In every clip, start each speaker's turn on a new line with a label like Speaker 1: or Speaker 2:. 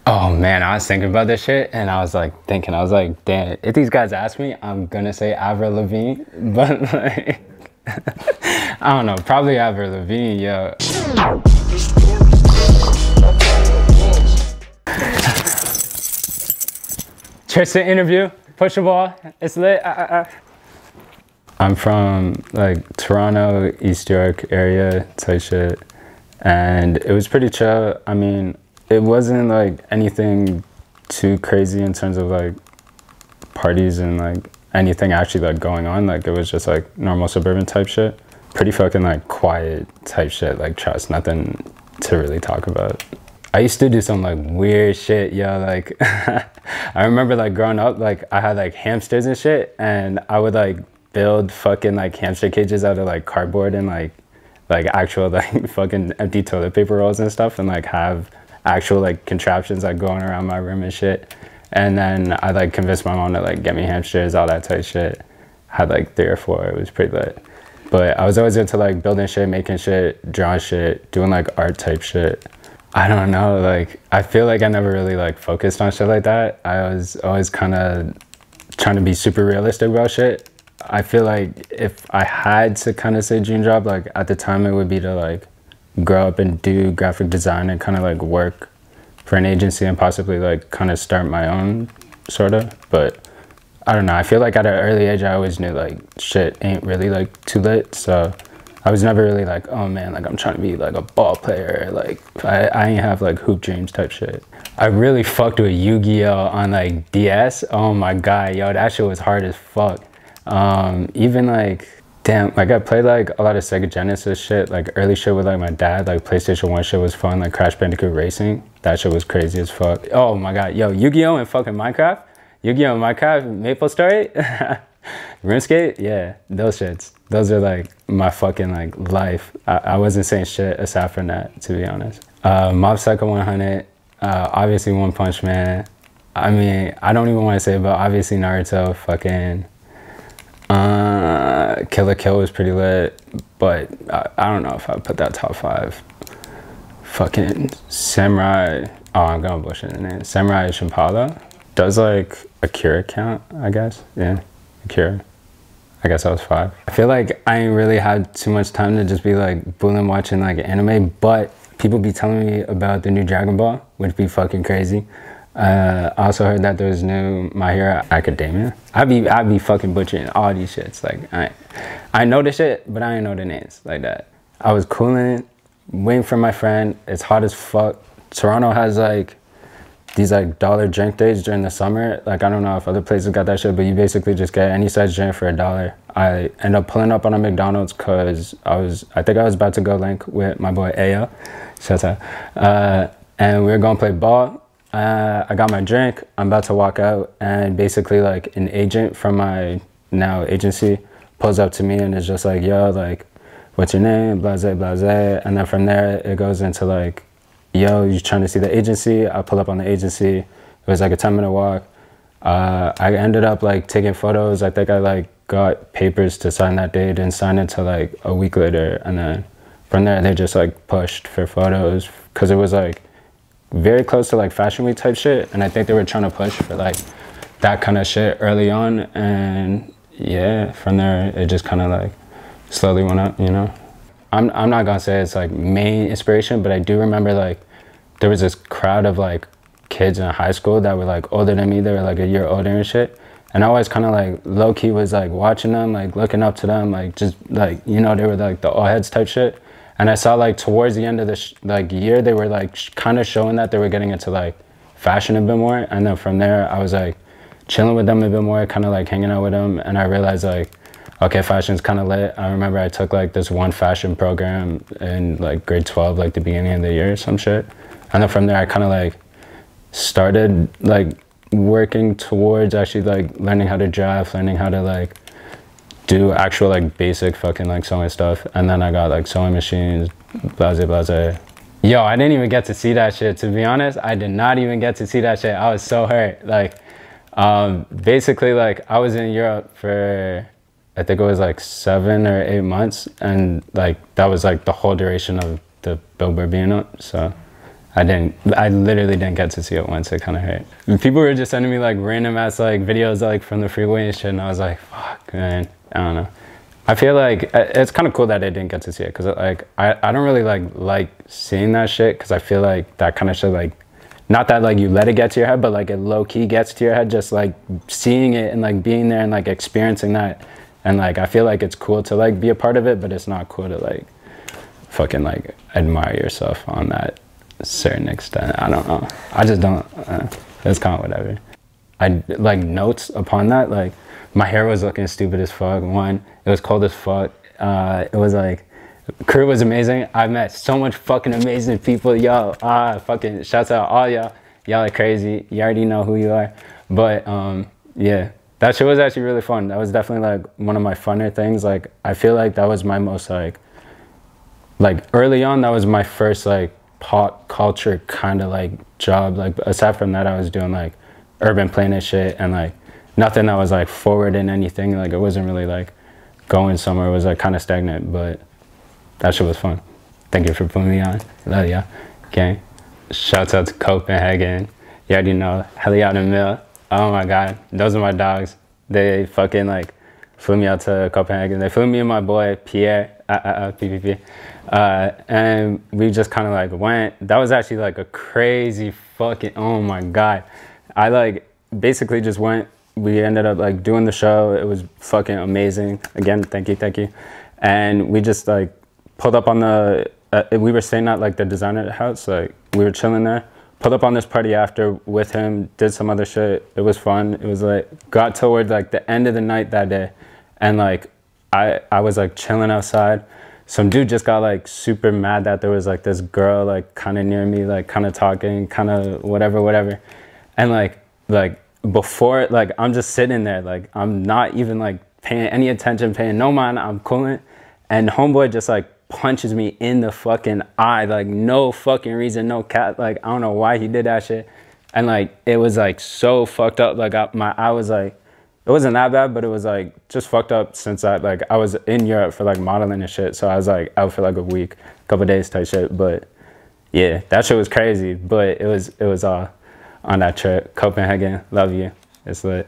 Speaker 1: Oh man, I was thinking about this shit and I was like damn, if these guys ask me, I'm gonna say Avril Lavigne, but like, I don't know, probably Avril Lavigne, yo. Tristan interview, Pushthewall, it's lit. I'm from like Toronto, East York area type shit, and it was pretty chill. I mean, it wasn't like anything too crazy in terms of like parties and like anything actually like going on. Like it was just like normal suburban type shit. Pretty fucking like quiet type shit, like trust, nothing to really talk about. I used to do some like weird shit, yo, like I remember like growing up, like I had like hamsters and shit, and I would like build fucking like hamster cages out of like cardboard and like actual like fucking empty toilet paper rolls and stuff, and like have actual like contraptions like going around my room and shit. And then I like convinced my mom to like get me hamsters, all that type shit. Had like 3 or 4, it was pretty lit. But I was always into like building shit, making shit, drawing shit, doing like art type shit. I don't know, like I feel like I never really like focused on shit like that. I was always kind of trying to be super realistic about shit. I feel like if I had to kind of say dream job, like at the time it would be to like grow up and do graphic design and kind of like work for an agency and possibly like kind of start my own sort of. But I don't know, I feel like at an early age I always knew like shit ain't really like too lit, so I was never really like, oh man, like I'm trying to be like a ball player, like I ain't have like hoop dreams type shit. I really fucked with Yu-Gi-Oh on like DS. Oh my god, yo, that shit was hard as fuck. Even like, damn, like I played like a lot of Sega Genesis shit, like early shit with like my dad, like PlayStation 1 shit was fun, like Crash Bandicoot Racing, that shit was crazy as fuck. Oh my god, yo, Yu-Gi-Oh and fucking Minecraft, Yu-Gi-Oh and Minecraft, Maple Story, RuneScape, yeah, those shits, those are like my fucking like life. I wasn't saying shit aside from that, to be honest. Mob Psycho 100, obviously One Punch Man. I mean, I don't even want to say, but obviously Naruto, fucking Kill la Kill was pretty lit, but I don't know if I'd put that top 5. Fucking Samurai, oh, I'm gonna bullshit the name. Samurai Champloo. Does like Akira count, I guess? Yeah, Akira. I guess I was 5. I feel like I ain't really had too much time to just be like bullying watching like anime, but people be telling me about the new Dragon Ball, which be fucking crazy. I also heard that there's new My Hero Academia. I be fucking butchering all these shits. Like I know the shit, but I ain't know the names like that. I was cooling, waiting for my friend. It's hot as fuck. Toronto has like these like $1 drink days during the summer. Like I don't know if other places got that shit, but you basically just get any size drink for $1. I end up pulling up on a McDonald's cause I think I was about to go link with my boy Ayo. Shout out. And we were gonna play ball. I got my drink, I'm about to walk out, and basically like an agent from my now agency pulls up to me and is just like, yo, like, what's your name, blase, blase. And then from there, it goes into like, yo, you trying to see the agency? I pull up on the agency. It was like a 10-minute walk. I ended up like taking photos. I think I like got papers to sign that day, didn't sign it until like a week later. And then from there, they just like pushed for photos because it was like very close to like fashion week type shit, and I think they were trying to push for like that kind of shit early on, and yeah, from there it just kind of like slowly went up, you know. I'm not gonna say it's like main inspiration, but I do remember like there was this crowd of like kids in high school that were like older than me. They were like a year older and shit, and I always kind of like low-key was like watching them, like looking up to them, like just like, you know, they were like the all heads type shit. And I saw like towards the end of the like year, they were like kind of showing that they were getting into like fashion a bit more. And then from there, I was like chilling with them a bit more, kind of like hanging out with them. And I realized like, okay, fashion's kind of lit. I remember I took like this one fashion program in like grade 12, like the beginning of the year or some shit. And then from there, I kind of like started like working towards actually like learning how to draft, learning how to like do actual like basic fucking like sewing stuff. And then I got like sewing machines, blase blase. Yo, I didn't even get to see that shit, to be honest. I did not even get to see that shit. I was so hurt. Like basically like I was in Europe for I think it was like 7 or 8 months, and like that was like the whole duration of the billboard being up. So I literally didn't get to see it once. It kind of hurt. And people were just sending me like random ass like videos like from the freeway and shit, and I was like, fuck, man, I don't know. I feel like it's kind of cool that I didn't get to see it, because like I don't really like seeing that shit, because I feel like that kind of shit, like, not that like you let it get to your head, but like it low-key gets to your head, just like seeing it and like being there and like experiencing that. And like I feel like it's cool to like be a part of it, but it's not cool to like fucking like admire yourself on that certain extent. I don't know, I just don't, it's kind of whatever. I like notes upon that, like my hair was looking stupid as fuck. One, it was cold as fuck. It was like, crew was amazing. I met so much fucking amazing people. Yo, fucking shouts out all y'all. Y'all are crazy. You already know who you are. But yeah, that shit was actually really fun. That was definitely like one of my funner things. Like I feel like that was my most like early on, that was my first like pop culture kind of like job. Like aside from that, I was doing like urban planning shit, and like nothing that was like forward in anything. Like it wasn't really like going somewhere. It was like kind of stagnant, but that shit was fun. Thank you for putting me on. Love ya. Okay. Shouts out to Copenhagen. You already know. Heli out in Mill. Oh my God. Those are my dogs. They fucking like flew me out to Copenhagen. They flew me and my boy Pierre. PPP. And we just kind of like went. That was actually like a crazy fucking, oh my God. I like basically just went. We ended up like doing the show. It was fucking amazing. Again, thank you. And we just like pulled up on the, we were staying at like the designer house. Like we were chilling there, pulled up on this party after with him, did some other shit. It was fun. It was like, got toward like the end of the night that day. And like, I was like chilling outside. Some dude just got like super mad that there was like this girl like kind of near me, like kind of talking, kind of whatever. And like before, like I'm just sitting there, like I'm not even like paying any attention, paying no mind, I'm cooling, and homeboy just like punches me in the fucking eye, like no fucking reason, no cat, like I don't know why he did that shit. And like it was like so fucked up, like my eye was like, it wasn't that bad, but it was like just fucked up, since I was in Europe for like modeling and shit, so I was like out for like a week, couple days type shit. But yeah, that shit was crazy. But it was on that trip. Copenhagen, love you, it's lit.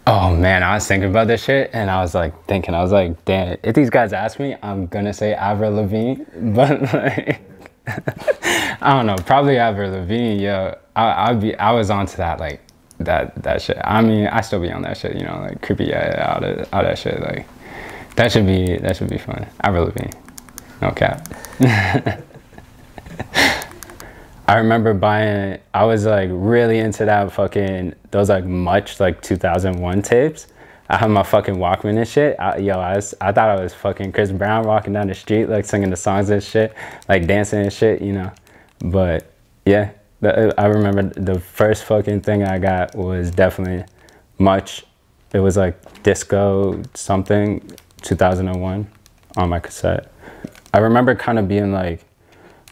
Speaker 1: Oh man, I was thinking about this shit, and I was like, damn, if these guys ask me, I'm gonna say Avril Lavigne, but like, I don't know, probably Avril Lavigne, yo. I was onto that, like, that shit. I mean, I still be on that shit, you know, like, creepy, yeah, all that shit, like, that should be fun. Avril Lavigne, no cap. I remember buying, I was like really into that fucking, those like Much like 2001 tapes. I had my fucking Walkman and shit. I thought I was fucking Chris Brown walking down the street, like singing the songs and shit, like dancing and shit, you know. But yeah, I remember the first fucking thing I got was definitely Much. It was like Disco something, 2001 on my cassette. I remember kind of being like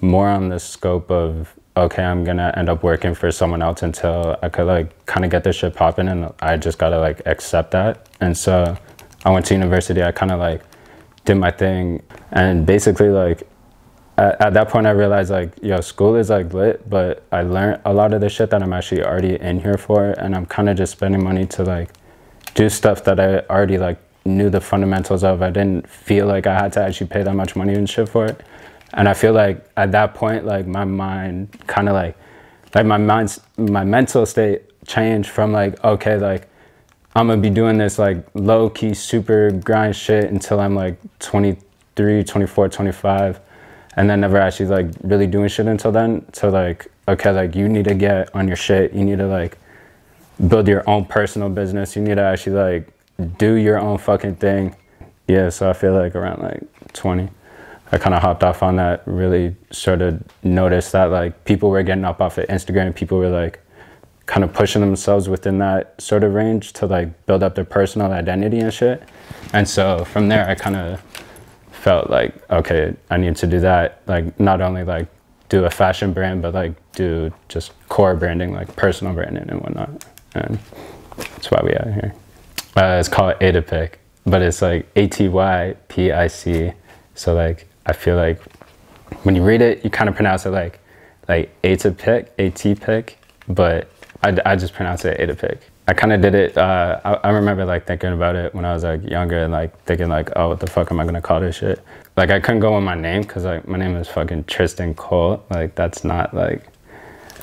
Speaker 1: more on the scope of, okay, I'm gonna end up working for someone else until I could like kind of get this shit popping, and I just gotta like accept that. And so I went to university, I kind of like did my thing, and basically like at that point I realized like, yo, school is like lit, but I learned a lot of the shit that I'm actually already in here for, and I'm kind of just spending money to like do stuff that I already like knew the fundamentals of. I didn't feel like I had to actually pay that much money and shit for it. And I feel like at that point, like my mind kind of like my mental state changed from like, okay, like I'm gonna be doing this like low key super grind shit until I'm like 23, 24, 25, and then never actually like really doing shit until then. So like, okay, like you need to get on your shit. You need to like build your own personal business. You need to actually like do your own fucking thing. Yeah, so I feel like around like 20. I kind of hopped off on that, really sort of noticed that like people were getting up off of Instagram, people were like kind of pushing themselves within that sort of range to like build up their personal identity and shit. And so from there, I kind of felt like, okay, I need to do that. Like not only like do a fashion brand, but like do just core branding, like personal branding and whatnot. And that's why we out here. It's called Toothpick, but it's like ATYPIC. So like, I feel like when you read it, you kind of pronounce it like like Toothpick, but I just pronounce it Toothpick. I kind of did it, I remember like thinking about it when I was like younger and like thinking like, oh, what the fuck am I gonna call this shit? Like I couldn't go with my name because like my name is fucking Tristan Cole. Like that's not like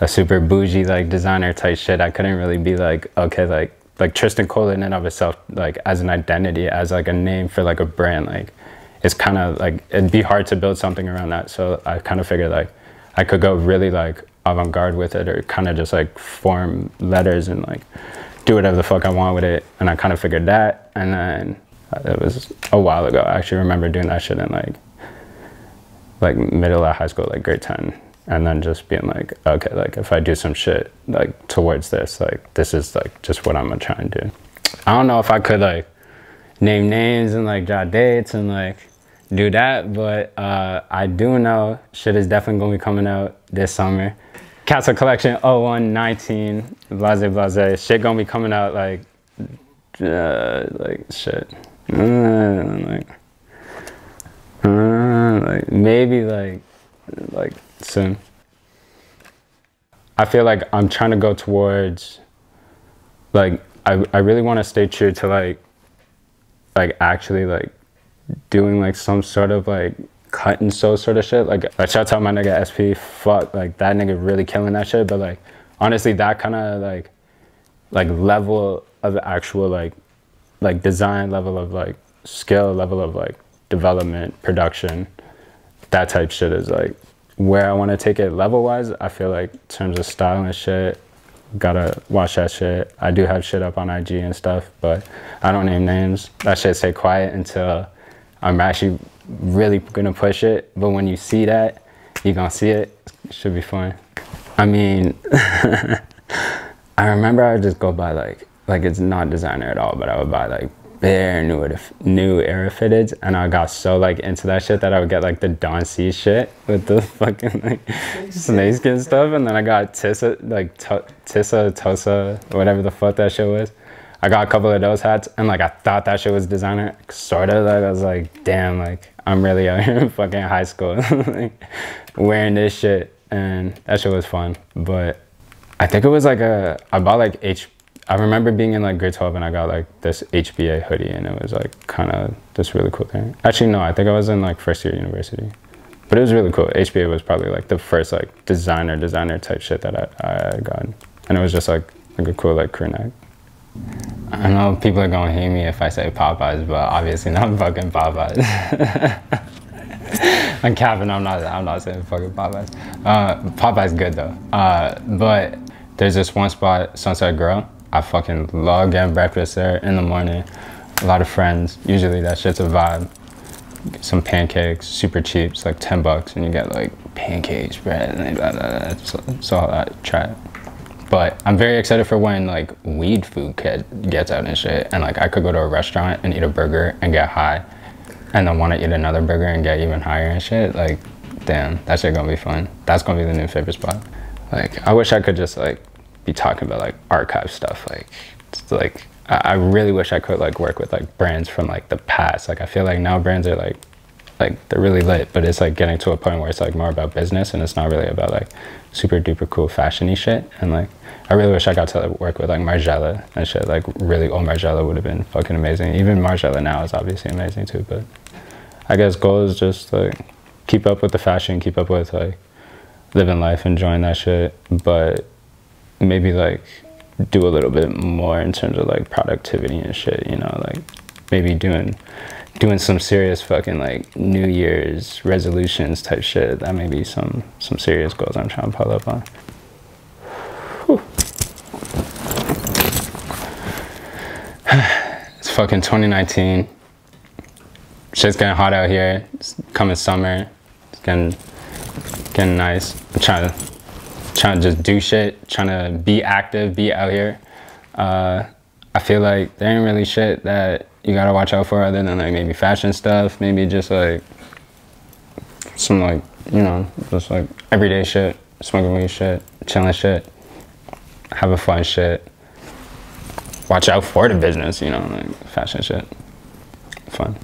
Speaker 1: a super bougie like designer type shit. I couldn't really be like, okay, like Tristan Cole in and of itself, like as an identity, as like a name for like a brand, like it's kind of like, it'd be hard to build something around that. So I kind of figured like I could go really like avant-garde with it, or kind of just like form letters and like do whatever the fuck I want with it. And I kind of figured that, and then it was a while ago. I actually remember doing that shit in like middle of high school, like grade 10, and then just being like, okay, like if I do some shit like towards this, like this is like just what I'm gonna try and do. I don't know if I could like name names and like jot dates and like do that, but I do know shit is definitely gonna be coming out this summer. Castle Collection 0119, blase. Shit gonna be coming out like shit. Like maybe like soon. I feel like I'm trying to go towards like I really want to stay true to like actually like doing like some sort of like cut and sew sort of shit. Like shout out my nigga SP, fuck, like that nigga really killing that shit. But like honestly, that kind of like level of actual like design, level of like skill, level of like development, production, that type shit is like where I want to take it level wise. I feel like in terms of style and shit, gotta watch that shit. I do have shit up on IG and stuff, but I don't name names. That shit stay quiet until I'm actually really gonna push it. But when you see that, you're gonna see it. It should be fun. I mean, I remember I would just go buy like it's not designer at all, but I would buy like bare new era fitteds, and I got so like into that shit that I would get like the Dawn C shit with the fucking like snakeskin stuff, and then I got Tosa, whatever the fuck that shit was. I got a couple of those hats, and like I thought that shit was designer, sort of. Like I was like, damn, like I'm really out here in fucking high school like, wearing this shit, and that shit was fun. But I think it was like I bought like I remember being in like grade 12 and I got like this HBA hoodie, and it was like kind of this really cool thing. Actually, no, I think I was in like first year university, but it was really cool. HBA was probably like the first like designer type shit that I got, and it was just like a cool like crew neck. I know people are gonna hate me if I say Popeyes, but obviously not fucking Popeyes. I'm capping. I'm not saying fucking Popeyes. Popeyes good though. But there's this one spot, Sunset Grill. I fucking love getting breakfast there in the morning. A lot of friends. Usually that shit's a vibe. Get some pancakes, super cheap. It's like $10, and you get like pancakes, bread, and blah, blah, blah. So I try it. But I'm very excited for when like weed food gets out and shit, and like I could go to a restaurant and eat a burger and get high, and then want to eat another burger and get even higher and shit. Like, damn, that shit gonna be fun. That's gonna be the new favorite spot. Like, I wish I could just like be talking about like archive stuff. Like, it's like I really wish I could like work with like brands from like the past. Like, I feel like now brands are like they're really lit, but it's like getting to a point where it's like more about business, and it's not really about like super duper cool fashiony shit. And like I really wish I got to like, work with like Margiela and shit. Like really old Margiela would have been fucking amazing. Even Margiela now is obviously amazing too, but I guess goal is just like keep up with the fashion, keep up with like living life, enjoying that shit, but maybe like do a little bit more in terms of like productivity and shit, you know, like maybe doing some serious fucking like New Year's resolutions type shit. That may be some serious goals I'm trying to pull up on. Whew. It's fucking 2019. Shit's getting hot out here. It's coming summer. It's getting nice. I'm trying to just do shit, trying to be active, be out here. I feel like there ain't really shit that you gotta watch out for other than like maybe fashion stuff, maybe just like some like, you know, just like everyday shit, smoking weed shit, chilling shit, having fun shit. Watch out for the business, you know, like fashion shit, fun.